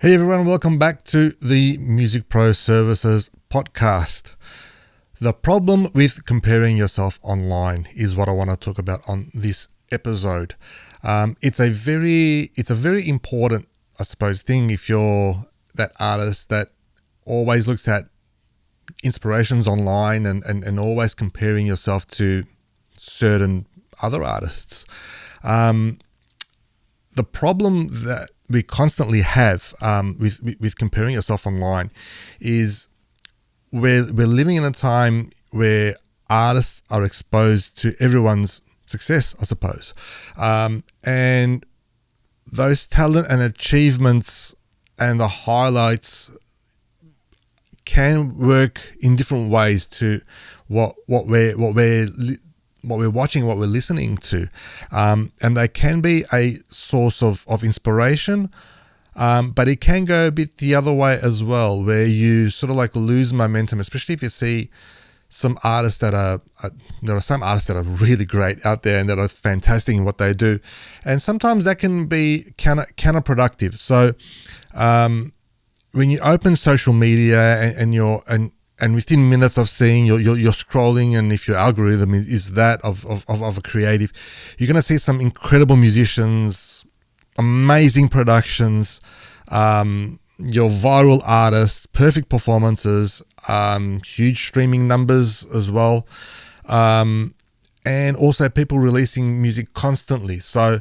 Hey everyone, welcome back to the Music Pro Services podcast. The problem with comparing yourself online is what I want to talk about on this episode. It's a very important, I suppose, thing if you're that artist that always looks at inspirations online and always comparing yourself to certain other artists. The problem that we constantly have with comparing yourself online is we're living in a time where artists are exposed to everyone's success, I suppose. And those talent and achievements and the highlights can work in different ways to what we're watching, what we're listening to. And they can be a source of inspiration, but it can go a bit the other way as well, where you sort of like lose momentum, especially if you see some artists that there are some artists that are really great out there and that are fantastic in what they do. And sometimes that can be counterproductive. So when you open social media and within minutes of seeing you're scrolling, and if your algorithm is that of a creative, you're going to see some incredible musicians, amazing productions, your viral artists, perfect performances, huge streaming numbers as well, and also people releasing music constantly. So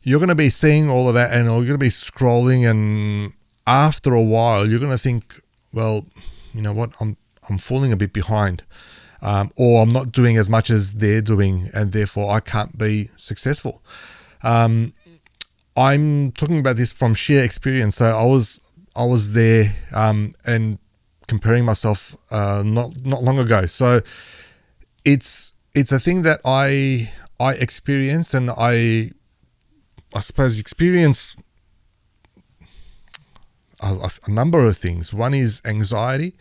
you're going to be seeing all of that, and you're going to be scrolling, and after a while you're going to think, well, you know what, I'm falling a bit behind, or I'm not doing as much as they're doing, and therefore I can't be successful. I'm talking about this from sheer experience. So I was there and comparing myself not long ago. So it's a thing that I experience, and I suppose experience a number of things. One is anxiety.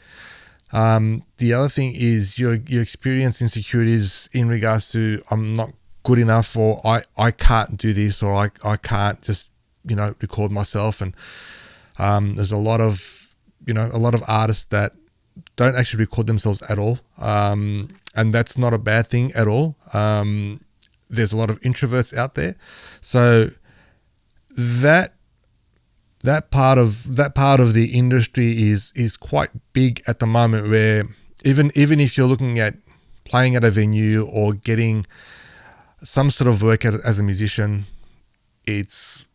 The other thing is you experience insecurities in regards to I'm not good enough, or I can't do this, or I can't just record myself. And there's a lot of artists that don't actually record themselves at all, and that's not a bad thing at all. There's a lot of introverts out there, so that part of the industry is quite big at the moment, where even if you're looking at playing at a venue or getting some sort of work as a musician, it's,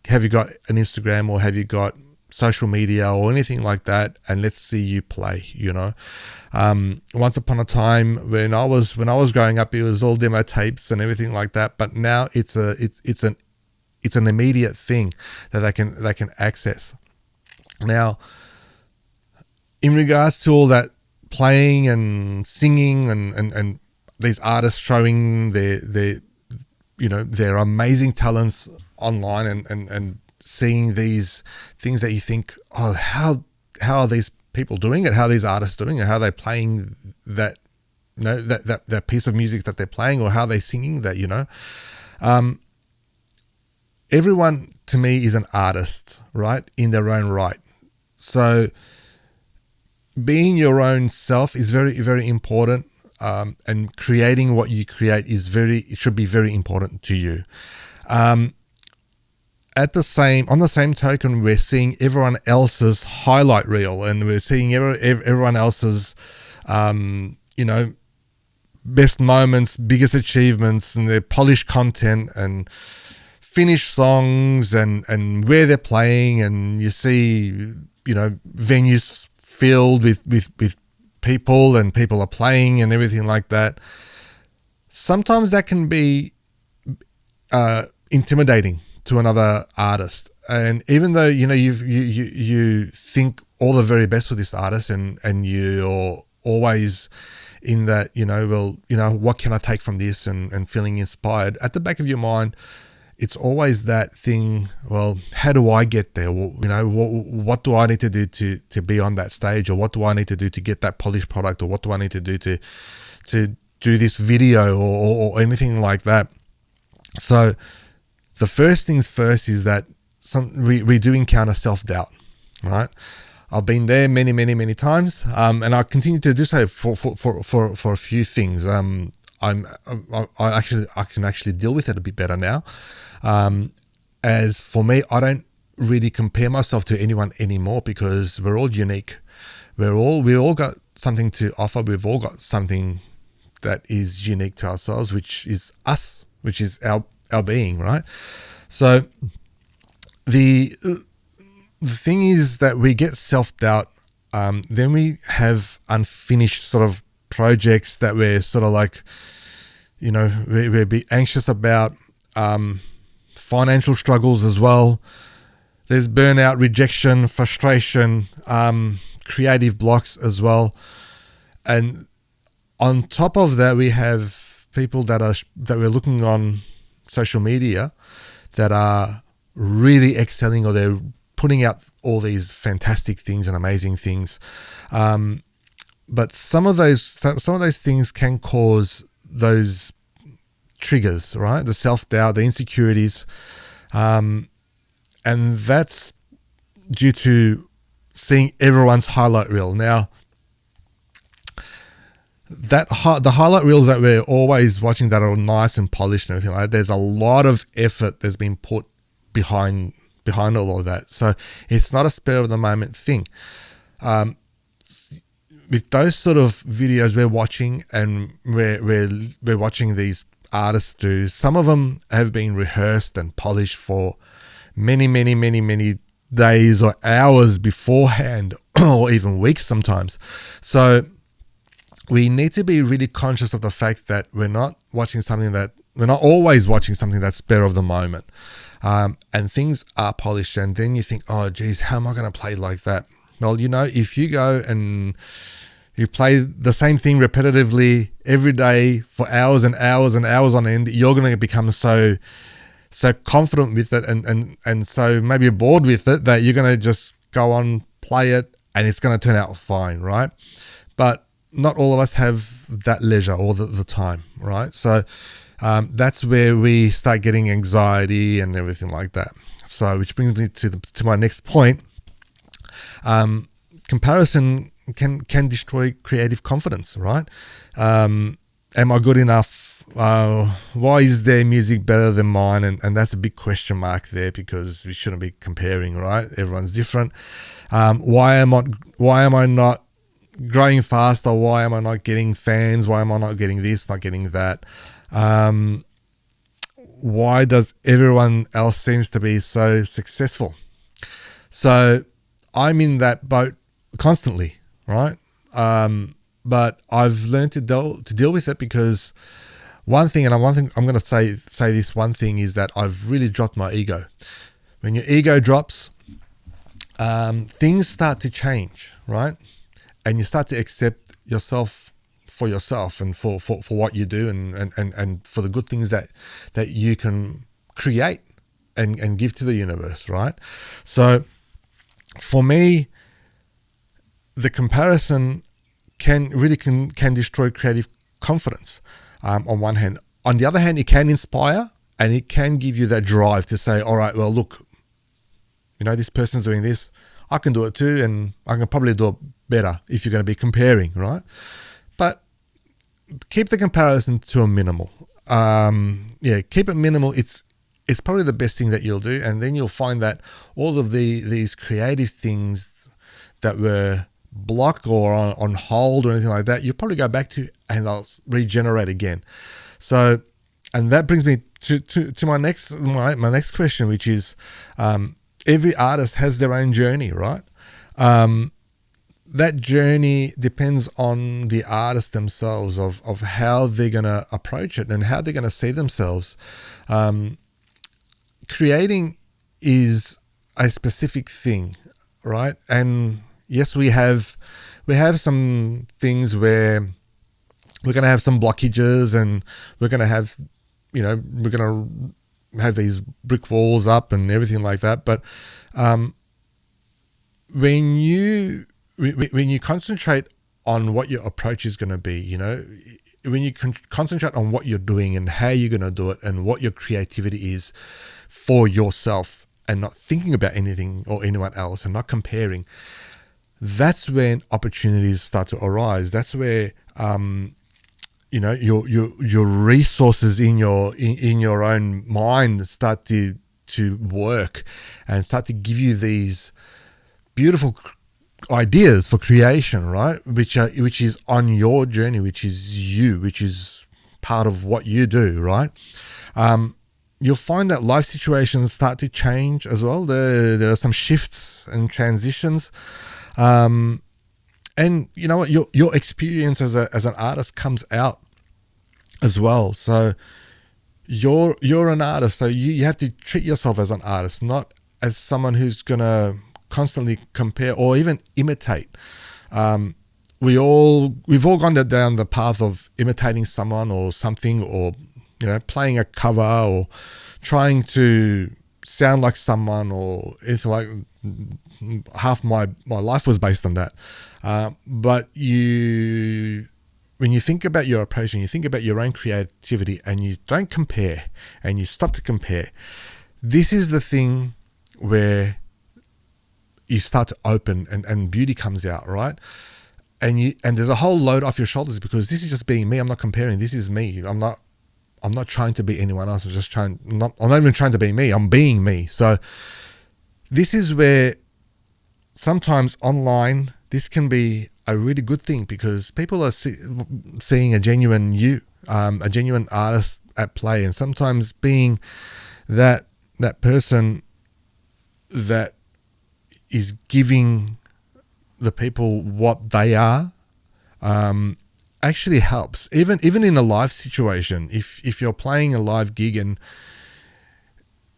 have you got an Instagram, or have you got social media or anything like that, and let's see you play. Once upon a time when I was growing up, it was all demo tapes and everything like that, but now it's an immediate thing that they can access. Now, in regards to all that playing and singing and these artists showing their amazing talents online, and seeing these things that you think, oh, how are these people doing it? How are these artists doing it? How are they playing that piece of music that they're playing, or how are they singing that? Everyone, to me, is an artist, right, in their own right. So being your own self is very, very important, and creating what you create it should be very important to you. On the same token, we're seeing everyone else's highlight reel, and we're seeing everyone else's, best moments, biggest achievements, and their polished content and finished songs, and where they're playing, and you see venues filled with people, and people are playing and everything like that. Sometimes that can be intimidating to another artist, and even though you think all the very best for this artist, and you're always in that what can I take from this, and feeling inspired, at the back of your mind it's always that thing, well, how do I get there? What do I need to do to be on that stage? Or what do I need to do to get that polished product? Or what do I need to do to do this video, or anything like that? So the first things first is that we do encounter self-doubt, right? I've been there many times, and I continue to do so for a few things. I can actually deal with it a bit better now. As for me, I don't really compare myself to anyone anymore, because we're all unique. We all got something to offer. We've all got something that is unique to ourselves, which is us, which is our being, right? So the thing is that we get self-doubt, then we have unfinished sort of projects that we're sort of like, we're be anxious about, financial struggles as well. There's burnout, rejection, frustration, creative blocks as well. And on top of that, we have people that we're looking on social media that are really excelling, or they're putting out all these fantastic things and amazing things. But some of those things can cause those triggers, right? The self-doubt, the insecurities, and that's due to seeing everyone's highlight reel. Now, the highlight reels that we're always watching that are nice and polished and everything like that, there's a lot of effort that's been put behind all of that. So it's not a spur of the moment thing. With those sort of videos we're watching, and we're watching these artists do, some of them have been rehearsed and polished for many days or hours beforehand, or even weeks sometimes. So we need to be really conscious of the fact that we're not always watching something that's spur of the moment. And things are polished, and then you think, oh geez, how am I going to play like that? Well, if you go and you play the same thing repetitively every day for hours and hours and hours on end, you're going to become so confident with it, and so maybe bored with it, that you're going to just go on, play it, and it's going to turn out fine, right? But not all of us have that leisure or the time, right? So that's where we start getting anxiety and everything like that. So, which brings me to my next point. Comparison can destroy creative confidence, right? Am I good enough? Why is their music better than mine? And that's a big question mark there, because we shouldn't be comparing, right? Everyone's different. Why am I not growing faster? Why am I not getting fans? Why am I not getting this, not getting that? Why does everyone else seems to be so successful? So I'm in that boat constantly, right? But I've learned to deal with it, because one thing I'm going to say this one thing is that I've really dropped my ego. When your ego drops, things start to change, right? And you start to accept yourself for yourself, and for what you do, and for the good things that you can create and give to the universe, right? So for me, the comparison can destroy creative confidence, on one hand. On the other hand, it can inspire, and it can give you that drive to say, all right, well, look, this person's doing this, I can do it too, and I can probably do it better, if you're going to be comparing, right? But keep the comparison to a minimal. Keep it minimal. It's probably the best thing that you'll do, and then you'll find that all of these creative things that were blocked or on hold or anything like that, you'll probably go back to, and they'll regenerate again. So, and that brings me to my next question, which is, every artist has their own journey, right? That journey depends on the artist themselves, of how they're going to approach it and how they're going to see themselves. Creating is a specific thing, right? And yes, we have some things where we're going to have some blockages, and we're going to have, we're going to have these brick walls up and everything like that. But when you concentrate on what your approach is going to be, when you concentrate on what you're doing and how you're going to do it and what your creativity is for yourself, and not thinking about anything or anyone else and not comparing, that's when opportunities start to arise. That's where your resources in your own mind start to work and start to give you these beautiful ideas for creation, right? Which is on your journey, which is you, which is part of what you do, right? You'll find that life situations start to change as well. There are some shifts and transitions, and you know what? Your experience as an artist comes out as well. So you're an artist, so you have to treat yourself as an artist, not as someone who's gonna constantly compare or even imitate. We've all gone down the path of imitating someone or something, or playing a cover or trying to sound like someone, or anything like. Half my life was based on that. But when you think about your approach and you think about your own creativity and you don't compare and you stop to compare, this is the thing where you start to open and beauty comes out, right? And there's a whole load off your shoulders, because this is just being me. I'm not comparing. This is me. I'm not trying to be anyone else. I'm not even trying to be me. I'm being me. So this is where sometimes online, this can be a really good thing, because people are seeing a genuine you, a genuine artist at play, and sometimes being that person that is giving the people what they are, actually helps. Even in a live situation, if you're playing a live gig and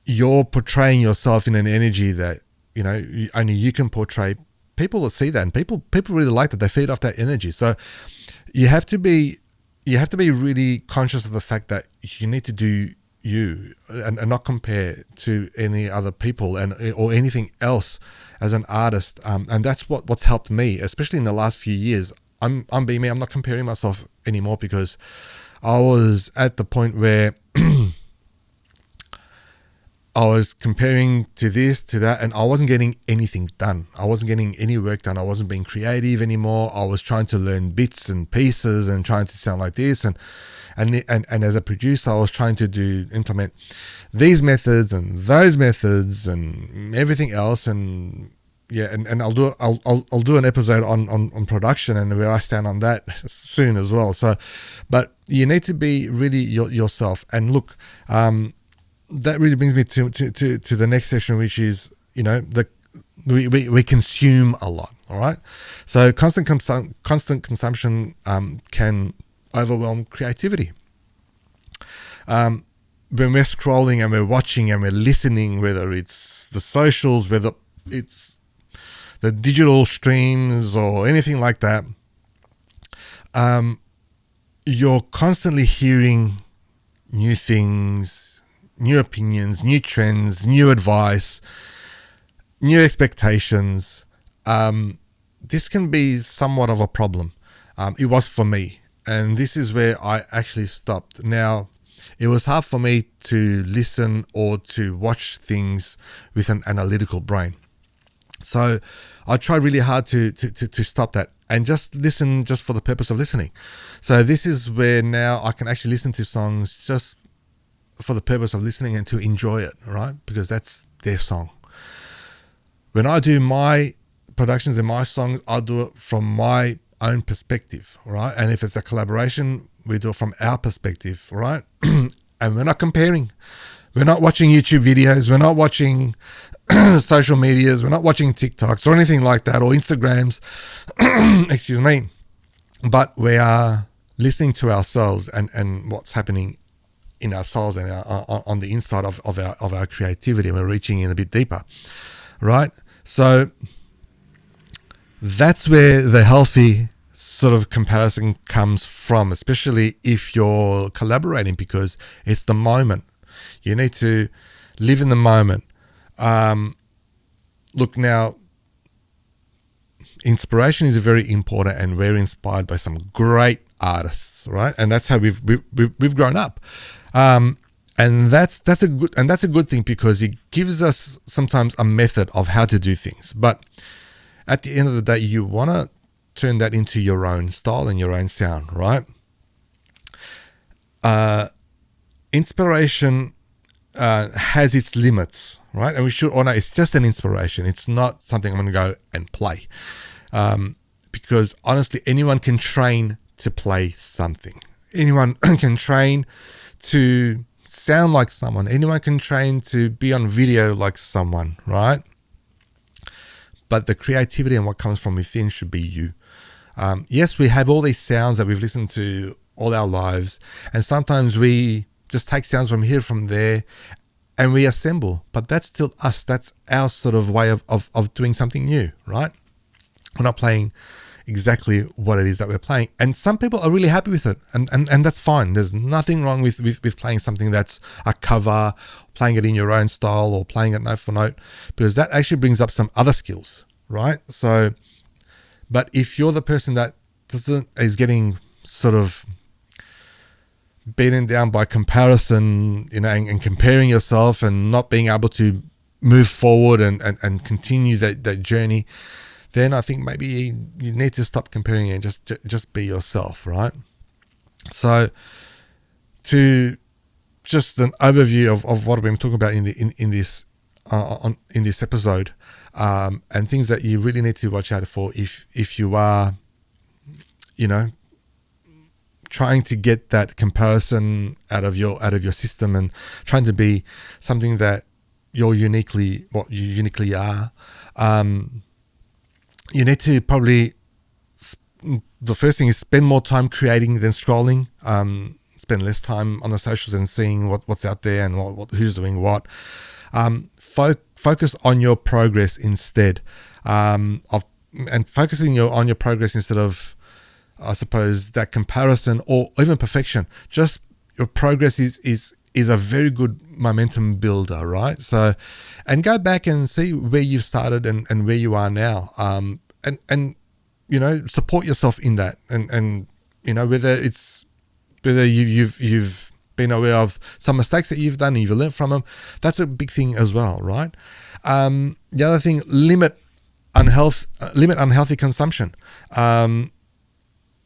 you're portraying yourself in an energy that only you can portray, people will see that, and people really like that. They feed off that energy. So you have to be really conscious of the fact that you need to do you and not compare to any other people or anything else as an artist. And that's what's helped me, especially in the last few years. I'm being me. I'm not comparing myself anymore, because I was at the point where I was comparing to this, to that, and I wasn't getting anything done. I wasn't getting any work done. I wasn't being creative anymore. I was trying to learn bits and pieces and trying to sound like this. And as a producer, I was trying to implement these methods and those methods and everything else. And yeah, and I'll do an episode on production and where I stand on that soon as well. So, but you need to be really yourself. And look, that really brings me to the next section, which is, we consume a lot. All right. So constant consumption can overwhelm creativity. When we're scrolling and we're watching and we're listening, whether it's the socials, whether it's the digital streams or anything like that, you're constantly hearing new things, new opinions, new trends, new advice, new expectations. This can be somewhat of a problem. It was for me. And this is where I actually stopped. Now, it was hard for me to listen or to watch things with an analytical brain. So I tried really hard to stop that and just listen just for the purpose of listening. So this is where now I can actually listen to songs just for the purpose of listening and to enjoy it, right? Because that's their song. When I do my productions and my songs, I'll do it from my own perspective, right? And if it's a collaboration, we do it from our perspective, right? And we're not comparing. We're not watching YouTube videos. We're not watching social medias. We're not watching TikToks or anything like that, or Instagrams. Excuse me. But we are listening to ourselves and what's happening in our souls and on the inside of our creativity, and we're reaching in a bit deeper, right? So that's where the healthy sort of comparison comes from, especially if you're collaborating, because it's the moment. You need to live in the moment. Look, now, inspiration is very important, and we're inspired by some great artists, right? And that's how we've grown up. And that's a good thing, because it gives us sometimes a method of how to do things. But at the end of the day, you want to turn that into your own style and your own sound, right? Inspiration has its limits, right? And we should all know it's just an inspiration. It's not something I'm going to go and play. Because honestly, anyone can train to play something. Anyone can train to sound like someone. Anyone can train to be on video like someone, right? But the creativity and what comes from within should be you. Yes, we have all these sounds that we've listened to all our lives, and sometimes we just take sounds from here, from there, and we assemble. But that's still us. That's our sort of way of doing something new, right? We're not playing exactly what it is that we're playing, and some people are really happy with it, and that's fine. There's nothing wrong with playing something that's a cover, playing it in your own style, or playing it note for note, because that actually brings up some other skills, right? So, but if you're the person that is getting sort of beaten down by comparison, and comparing yourself and not being able to move forward and continue that journey, then I think maybe you need to stop comparing and just be yourself, right? So, to just an overview of what we've been talking about in this episode, and things that you really need to watch out for if you are, trying to get that comparison out of your system and trying to be something that you uniquely are. You need to probably, the first thing is spend more time creating than scrolling. Spend less time on the socials and seeing what's out there and who's doing what. Focus on your progress instead and focusing on your progress instead of, I suppose, that comparison or even perfection. Just your progress is a very good momentum builder, right? So, and go back and see where you've started and where you are now, and support yourself in that, and whether you've been aware of some mistakes that you've done and you've learned from them. That's a big thing as well, right? The other thing, limit unhealthy consumption.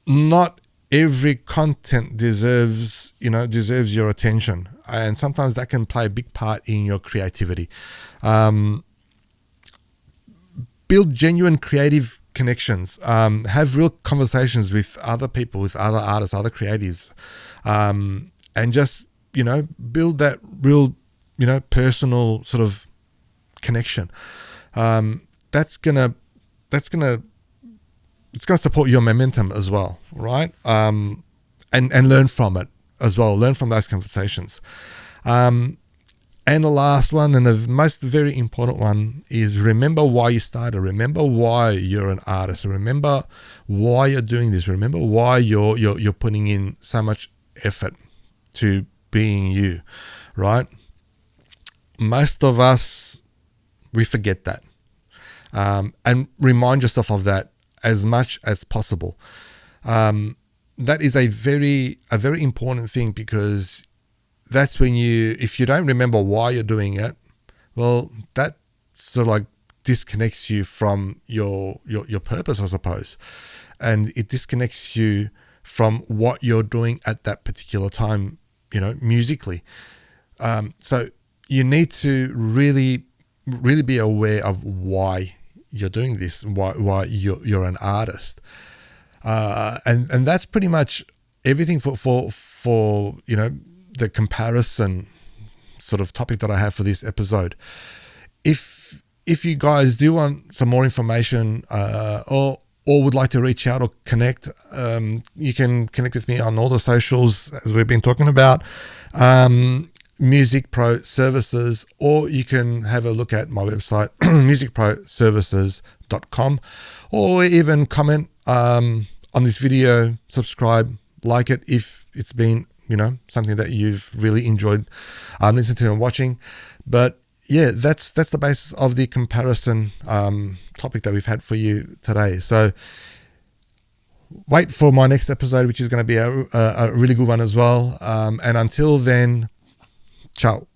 Not every content deserves your attention, and sometimes that can play a big part in your creativity. Build genuine creative connections. Have real conversations with other people, with other artists, other creatives, and just build that real personal sort of connection. It's gonna support your momentum as well, right? And learn from it as well. Learn from those conversations. And the last one, and the most very important one, is remember why you started. Remember why you're an artist. Remember why you're doing this. Remember why you're putting in so much effort to being you, right? Most of us, we forget that. And remind yourself of that as much as possible. That is a very important thing, because that's when if you don't remember why you're doing it, well, that sort of like disconnects you from your purpose, I suppose. And it disconnects you from what you're doing at that particular time, musically. So you need to really be aware of why you're doing this, why you're an artist. And that's pretty much everything for the comparison sort of topic that I have for this episode. If you guys do want some more information, or would like to reach out or connect, you can connect with me on all the socials as we've been talking about, Music Pro Services, or you can have a look at my website, musicproservices.com, or even comment on this video, subscribe, like it if it's been something that you've really enjoyed listening to and watching. But yeah, that's the basis of the comparison topic that we've had for you today. So wait for my next episode, which is going to be a really good one as well. And until then, Ciao.